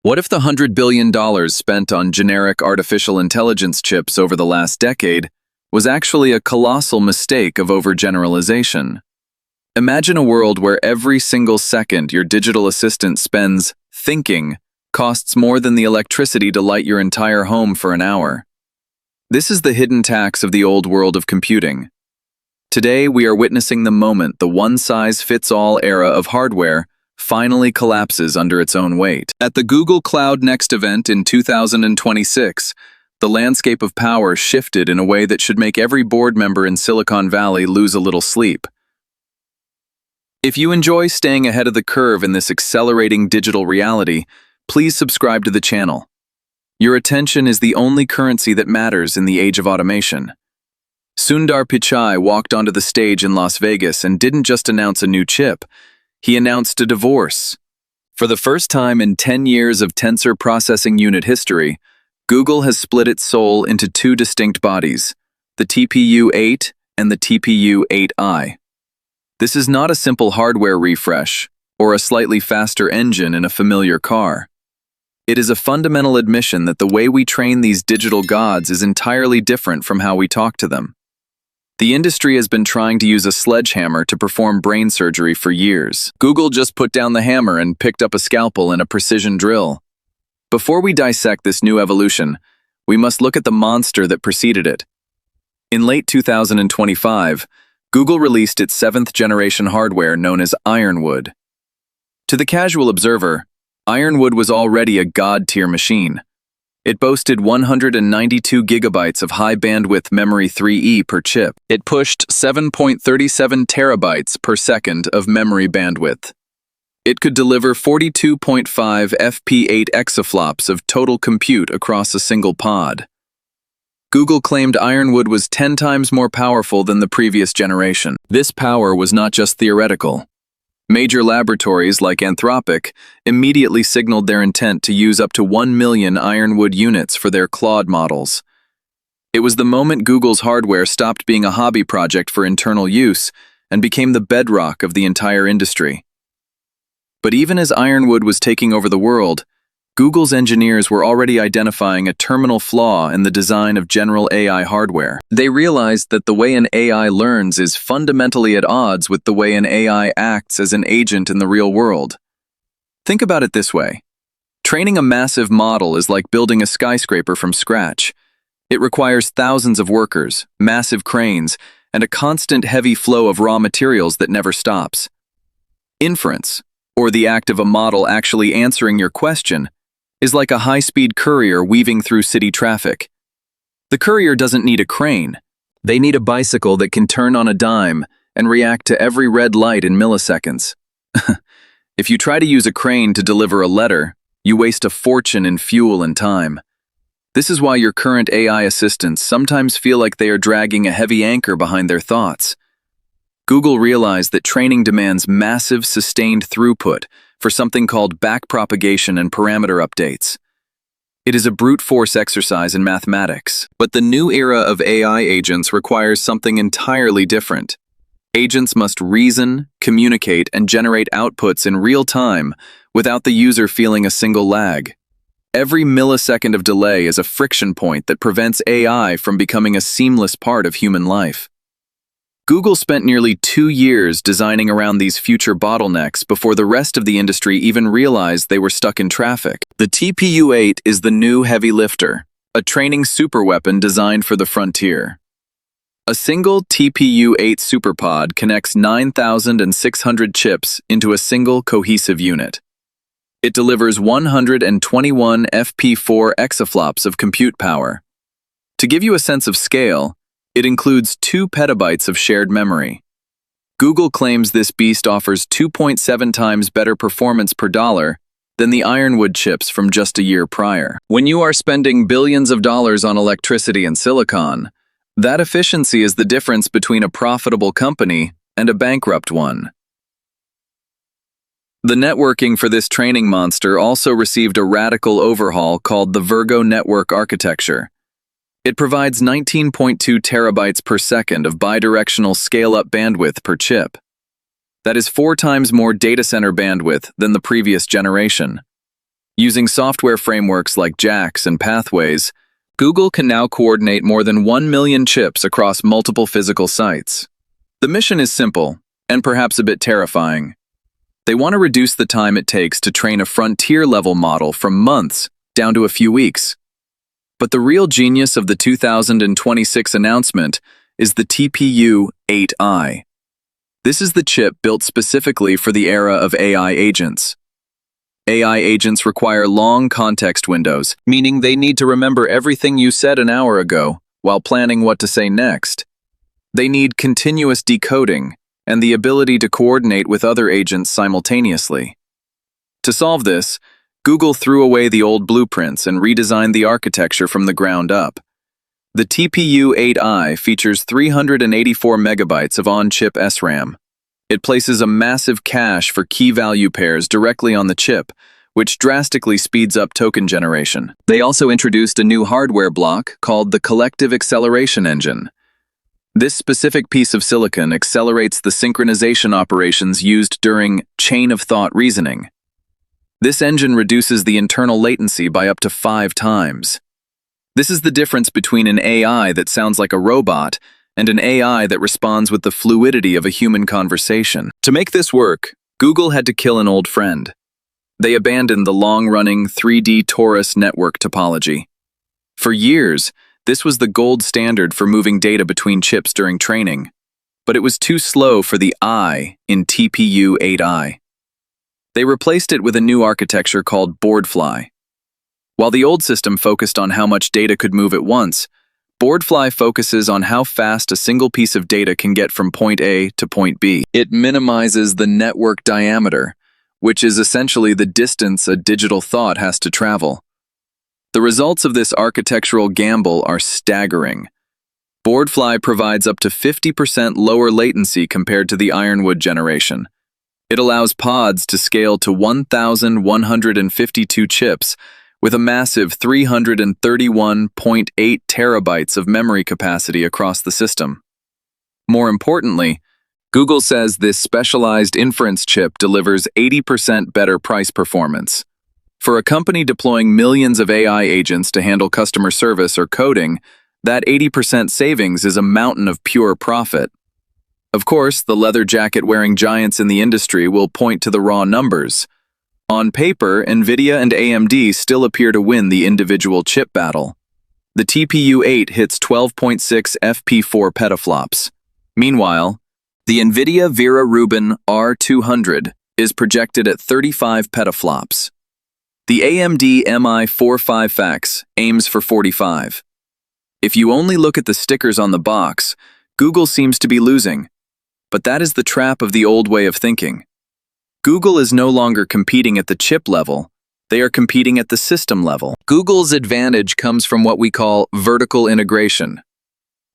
What if the $100 billion spent on generic artificial intelligence chips over the last decade was actually a colossal mistake of overgeneralization? Imagine a world where every single second your digital assistant spends thinking costs more than the electricity to light your entire home for an hour. This is the hidden tax of the old world of computing. Today, we are witnessing the moment the one-size-fits-all era of hardware finally collapses under its own weight. At the Google Cloud Next event in 2026, the landscape of power shifted in a way that should make every board member in Silicon Valley lose a little sleep. If you enjoy staying ahead of the curve in this accelerating digital reality, please subscribe to the channel. Your attention is the only currency that matters in the age of automation. Sundar Pichai walked onto the stage in Las Vegas and didn't just announce a new chip. He announced a divorce. For the first time in 10 years of tensor processing unit history, Google has split its soul into two distinct bodies, the TPU8 and the TPU8i. This is not a simple hardware refresh or a slightly faster engine in a familiar car. It is a fundamental admission that the way we train these digital gods is entirely different from how we talk to them. The industry has been trying to use a sledgehammer to perform brain surgery for years. Google just put down the hammer and picked up a scalpel and a precision drill. Before we dissect this new evolution, we must look at the monster that preceded it. In late 2025, Google released its 7th-generation hardware known as Ironwood. To the casual observer, Ironwood was already a god-tier machine. It boasted 192 gigabytes of high-bandwidth memory 3E per chip. It pushed 7.37 terabytes per second of memory bandwidth. It could deliver 42.5 FP8 exaflops of total compute across a single pod. Google claimed Ironwood was 10 times more powerful than the previous generation. This power was not just theoretical. Major laboratories like Anthropic immediately signaled their intent to use up to 1 million Ironwood units for their Claude models. It was the moment Google's hardware stopped being a hobby project for internal use and became the bedrock of the entire industry. But even as Ironwood was taking over the world, Google's engineers were already identifying a terminal flaw in the design of general AI hardware. They realized that the way an AI learns is fundamentally at odds with the way an AI acts as an agent in the real world. Think about it this way. Training a massive model is like building a skyscraper from scratch. It requires thousands of workers, massive cranes, and a constant heavy flow of raw materials that never stops. Inference, or the act of a model actually answering your question, is like a high-speed courier weaving through city traffic. The courier doesn't need a crane. They need a bicycle that can turn on a dime and react to every red light in milliseconds. If you try to use a crane to deliver a letter, you waste a fortune in fuel and time. This is why your current AI assistants sometimes feel like they are dragging a heavy anchor behind their thoughts. Google realized that training demands massive, sustained throughput for something called backpropagation and parameter updates. It is a brute force exercise in mathematics, but the new era of AI agents requires something entirely different. Agents must reason, communicate, and generate outputs in real time without the user feeling a single lag. Every millisecond of delay is a friction point that prevents AI from becoming a seamless part of human life. Google spent nearly 2 years designing around these future bottlenecks before the rest of the industry even realized they were stuck in traffic. The TPU8 is the new heavy lifter, a training superweapon designed for the frontier. A single TPU8 superpod connects 9,600 chips into a single cohesive unit. It delivers 121 FP4 exaflops of compute power. To give you a sense of scale, it includes 2 petabytes of shared memory. Google claims this beast offers 2.7 times better performance per dollar than the Ironwood chips from just a year prior. When you are spending billions of dollars on electricity and silicon, that efficiency is the difference between a profitable company and a bankrupt one. The networking for this training monster also received a radical overhaul called the Virgo network architecture. It provides 19.2 terabytes per second of bidirectional scale-up bandwidth per chip. That is 4 times more data center bandwidth than the previous generation. Using software frameworks like JAX and Pathways, Google can now coordinate more than 1 million chips across multiple physical sites. The mission is simple, and perhaps a bit terrifying. They want to reduce the time it takes to train a frontier-level model from months down to a few weeks. But the real genius of the 2026 announcement is the TPU8i. This is the chip built specifically for the era of AI agents. AI agents require long context windows, meaning they need to remember everything you said an hour ago while planning what to say next. They need continuous decoding and the ability to coordinate with other agents simultaneously. To solve this, Google threw away the old blueprints and redesigned the architecture from the ground up. The TPU8i features 384 megabytes of on-chip SRAM. It places a massive cache for key value pairs directly on the chip, which drastically speeds up token generation. They also introduced a new hardware block called the Collective Acceleration Engine. This specific piece of silicon accelerates the synchronization operations used during chain-of-thought reasoning. This engine reduces the internal latency by up to 5 times. This is the difference between an AI that sounds like a robot and an AI that responds with the fluidity of a human conversation. To make this work, Google had to kill an old friend. They abandoned the long-running 3D torus network topology. For years, this was the gold standard for moving data between chips during training, but it was too slow for the I in TPU8i. They replaced it with a new architecture called BoardFly. While the old system focused on how much data could move at once, BoardFly focuses on how fast a single piece of data can get from point A to point B. It minimizes the network diameter, which is essentially the distance a digital thought has to travel. The results of this architectural gamble are staggering. BoardFly provides up to 50% lower latency compared to the Ironwood generation. It allows pods to scale to 1,152 chips, with a massive 331.8 terabytes of memory capacity across the system. More importantly, Google says this specialized inference chip delivers 80% better price performance. For a company deploying millions of AI agents to handle customer service or coding, that 80% savings is a mountain of pure profit. Of course, the leather jacket-wearing giants in the industry will point to the raw numbers. On paper, NVIDIA and AMD still appear to win the individual chip battle. The TPU8 hits 12.6 FP4 petaflops. Meanwhile, the NVIDIA Vera Rubin R200 is projected at 35 petaflops. The AMD MI45X aims for 45. If you only look at the stickers on the box, Google seems to be losing. But that is the trap of the old way of thinking. Google is no longer competing at the chip level, they are competing at the system level. Google's advantage comes from what we call vertical integration.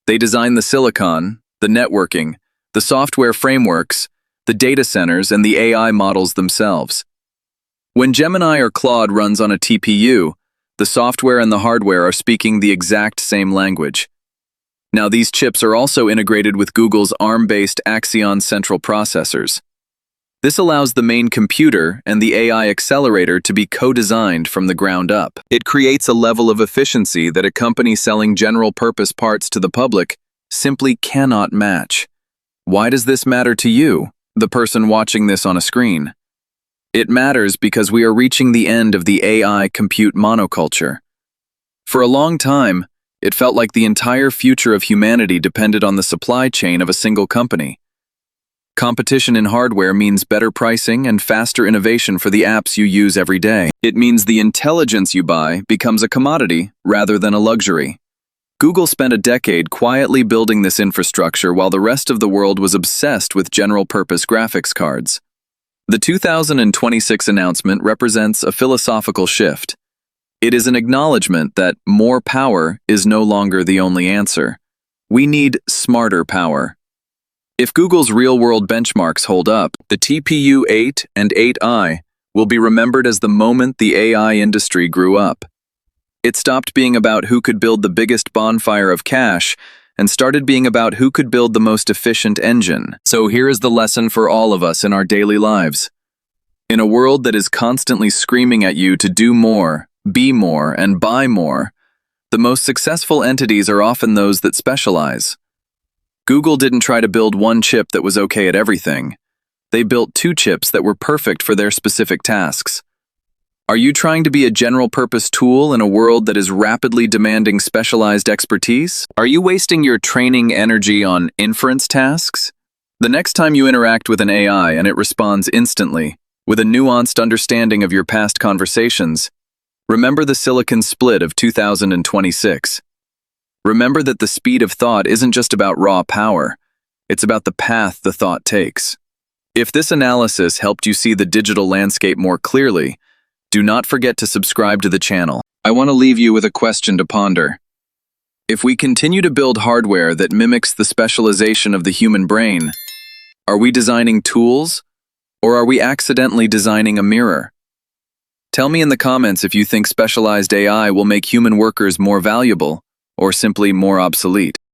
They design the silicon, the networking, the software frameworks, the data centers, and the AI models themselves. When Gemini or Claude runs on a TPU, the software and the hardware are speaking the exact same language. Now, these chips are also integrated with Google's ARM-based Axion central processors. This allows the main computer and the AI accelerator to be co-designed from the ground up. It creates a level of efficiency that a company selling general-purpose parts to the public simply cannot match. Why does this matter to you, the person watching this on a screen? It matters because we are reaching the end of the AI compute monoculture. For a long time, it felt like the entire future of humanity depended on the supply chain of a single company. Competition in hardware means better pricing and faster innovation for the apps you use every day. It means the intelligence you buy becomes a commodity rather than a luxury. Google spent a decade quietly building this infrastructure while the rest of the world was obsessed with general-purpose graphics cards. The 2026 announcement represents a philosophical shift. It is an acknowledgement that more power is no longer the only answer. We need smarter power. If Google's real-world benchmarks hold up, the TPU8 and 8i will be remembered as the moment the AI industry grew up. It stopped being about who could build the biggest bonfire of cash and started being about who could build the most efficient engine. So here is the lesson for all of us in our daily lives. In a world that is constantly screaming at you to do more, be more, and buy more, the most successful entities are often those that specialize. Google didn't try to build one chip that was okay at everything. They built two chips that were perfect for their specific tasks. Are you trying to be a general-purpose tool in a world that is rapidly demanding specialized expertise? Are you wasting your training energy on inference tasks? The next time you interact with an AI and it responds instantly, with a nuanced understanding of your past conversations, remember the silicon split of 2026. Remember that the speed of thought isn't just about raw power, it's about the path the thought takes. If this analysis helped you see the digital landscape more clearly, do not forget to subscribe to the channel. I want to leave you with a question to ponder. If we continue to build hardware that mimics the specialization of the human brain, are we designing tools, or are we accidentally designing a mirror? Tell me in the comments if you think specialized AI will make human workers more valuable or simply more obsolete.